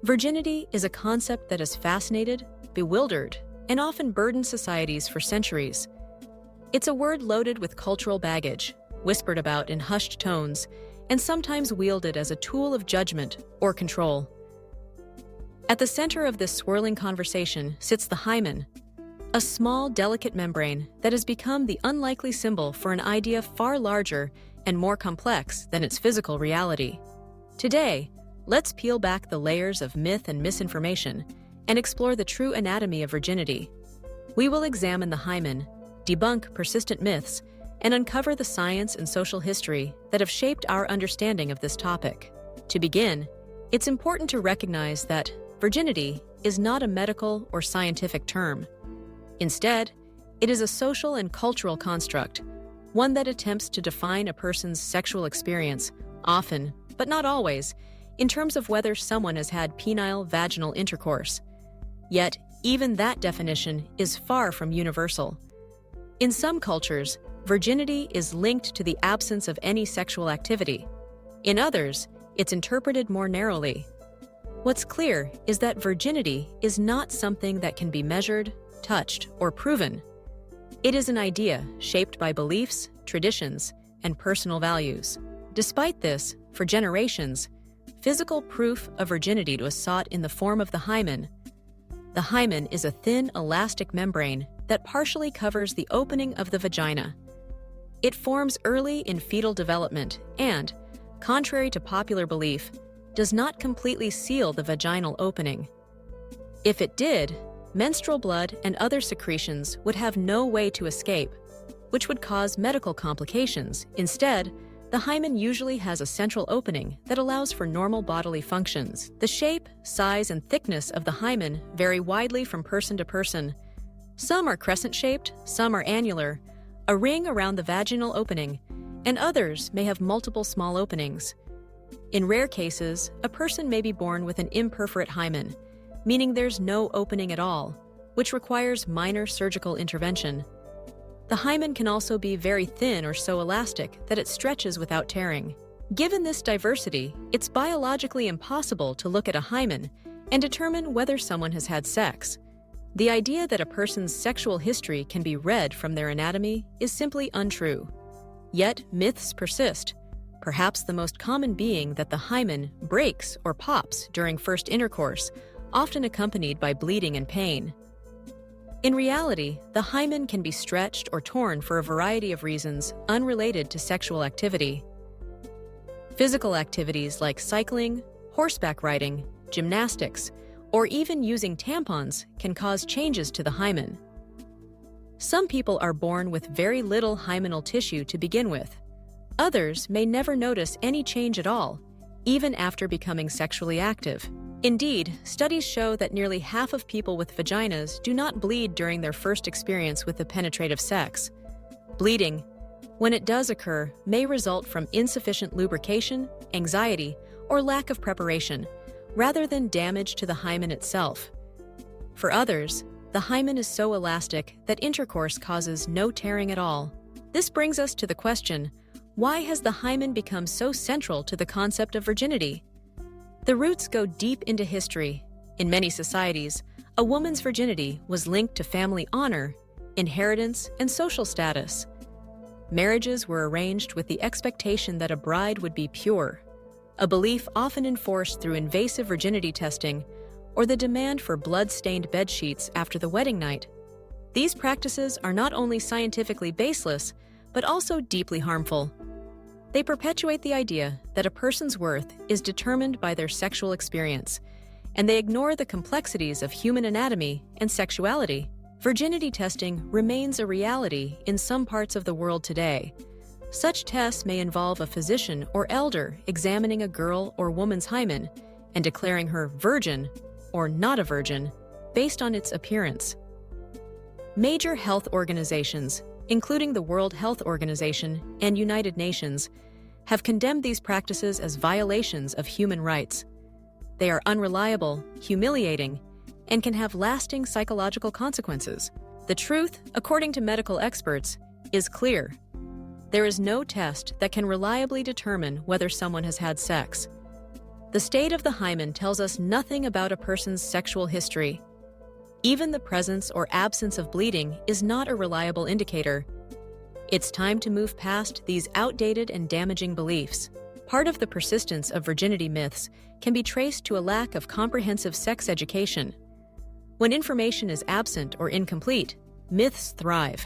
Virginity is a concept that has fascinated, bewildered, and often burdened societies for centuries. It's a word loaded with cultural baggage, whispered about in hushed tones, and sometimes wielded as a tool of judgment or control. At the center of this swirling conversation sits the hymen, a small, delicate membrane that has become the unlikely symbol for an idea far larger and more complex than its physical reality. Today, let's peel back the layers of myth and misinformation and explore the true anatomy of virginity. We will examine the hymen, debunk persistent myths, and uncover the science and social history that have shaped our understanding of this topic. To begin, it's important to recognize that virginity is not a medical or scientific term. Instead, it is a social and cultural construct, one that attempts to define a person's sexual experience, often, but not always, in terms of whether someone has had penile vaginal intercourse. Yet, even that definition is far from universal. In some cultures, virginity is linked to the absence of any sexual activity. In others, it's interpreted more narrowly. What's clear is that virginity is not something that can be measured, touched, or proven. It is an idea shaped by beliefs, traditions, and personal values. Despite this, for generations, physical proof of virginity was sought in the form of the hymen. The hymen is a thin, elastic membrane that partially covers the opening of the vagina. It forms early in fetal development and, contrary to popular belief, does not completely seal the vaginal opening. If it did, menstrual blood and other secretions would have no way to escape, which would cause medical complications. Instead, the hymen usually has a central opening that allows for normal bodily functions. The shape, size, and thickness of the hymen vary widely from person to person. Some are crescent-shaped, some are annular, a ring around the vaginal opening, and others may have multiple small openings. In rare cases, a person may be born with an imperforate hymen, meaning there's no opening at all, which requires minor surgical intervention. The hymen can also be very thin or so elastic that it stretches without tearing. Given this diversity, it's biologically impossible to look at a hymen and determine whether someone has had sex. The idea that a person's sexual history can be read from their anatomy is simply untrue. Yet myths persist, perhaps the most common being that the hymen breaks or pops during first intercourse, often accompanied by bleeding and pain. In reality, the hymen can be stretched or torn for a variety of reasons unrelated to sexual activity. Physical activities like cycling, horseback riding, gymnastics, or even using tampons can cause changes to the hymen. Some people are born with very little hymenal tissue to begin with. Others may never notice any change at all, even after becoming sexually active. Indeed, studies show that nearly half of people with vaginas do not bleed during their first experience with the penetrative sex. Bleeding, when it does occur, may result from insufficient lubrication, anxiety, or lack of preparation, rather than damage to the hymen itself. For others, the hymen is so elastic that intercourse causes no tearing at all. This brings us to the question, why has the hymen become so central to the concept of virginity? The roots go deep into history. In many societies, a woman's virginity was linked to family honor, inheritance, and social status. Marriages were arranged with the expectation that a bride would be pure, a belief often enforced through invasive virginity testing or the demand for blood-stained bedsheets after the wedding night. These practices are not only scientifically baseless, but also deeply harmful. They perpetuate the idea that a person's worth is determined by their sexual experience, and they ignore the complexities of human anatomy and sexuality. Virginity testing remains a reality in some parts of the world today. Such tests may involve a physician or elder examining a girl or woman's hymen and declaring her virgin or not a virgin based on its appearance. Major health organizations, including the World Health Organization and United Nations, have condemned these practices as violations of human rights. They are unreliable, humiliating, and can have lasting psychological consequences. The truth, according to medical experts, is clear. There is no test that can reliably determine whether someone has had sex. The The state of the hymen tells us nothing about a person's sexual history. Even the presence or absence of bleeding is not a reliable indicator. It's time to move past these outdated and damaging beliefs. Part of the persistence of virginity myths can be traced to a lack of comprehensive sex education. When information is absent or incomplete, myths thrive.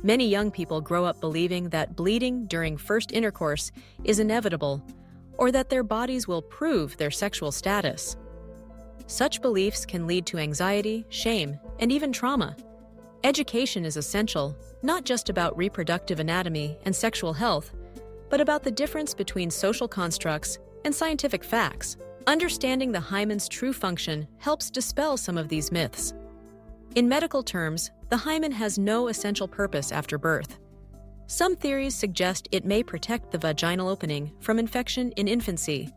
Many young people grow up believing that bleeding during first intercourse is inevitable, or that their bodies will prove their sexual status. Such beliefs can lead to anxiety, shame, and even trauma. Education is essential, not just about reproductive anatomy and sexual health, but about the difference between social constructs and scientific facts. Understanding the hymen's true function helps dispel some of these myths. In medical terms, the hymen has no essential purpose after birth. Some theories suggest it may protect the vaginal opening from infection in infancy,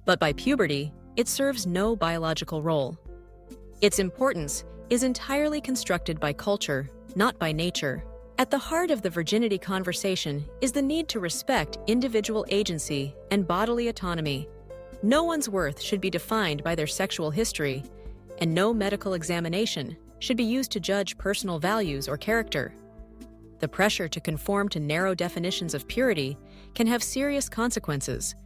but by puberty, it serves no biological role. Its importance is entirely constructed by culture, not by nature. At the heart of the virginity conversation is the need to respect individual agency and bodily autonomy. No one's worth should be defined by their sexual history, and no medical examination should be used to judge personal values or character. The pressure to conform to narrow definitions of purity can have serious consequences,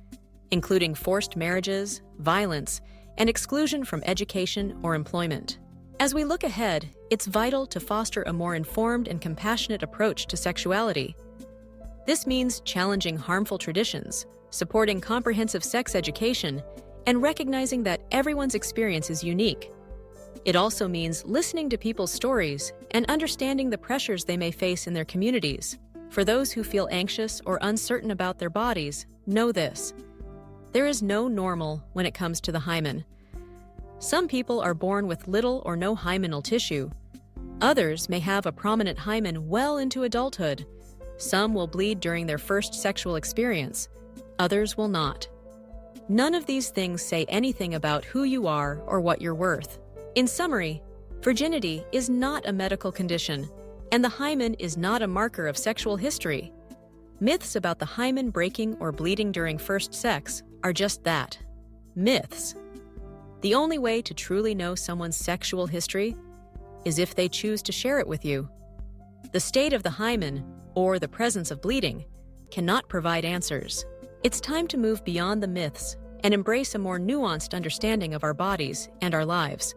including forced marriages, violence, and exclusion from education or employment. As we look ahead, it's vital to foster a more informed and compassionate approach to sexuality. This means challenging harmful traditions, supporting comprehensive sex education, and recognizing that everyone's experience is unique. It also means listening to people's stories and understanding the pressures they may face in their communities. For those who feel anxious or uncertain about their bodies, know this: there is no normal when it comes to the hymen. Some people are born with little or no hymenal tissue. Others may have a prominent hymen well into adulthood. Some will bleed during their first sexual experience. Others will not. None of these things say anything about who you are or what you're worth. In summary, virginity is not a medical condition, and the hymen is not a marker of sexual history. Myths about the hymen breaking or bleeding during first sex are just that: myths. The only way to truly know someone's sexual history is if they choose to share it with you. The state of the hymen, or the presence of bleeding, cannot provide answers. It's time to move beyond the myths and embrace a more nuanced understanding of our bodies and our lives.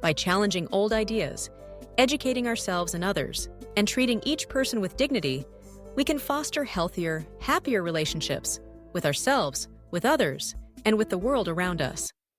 By challenging old ideas, educating ourselves and others, and treating each person with dignity, we can foster healthier, happier relationships with ourselves, with others, and with the world around us.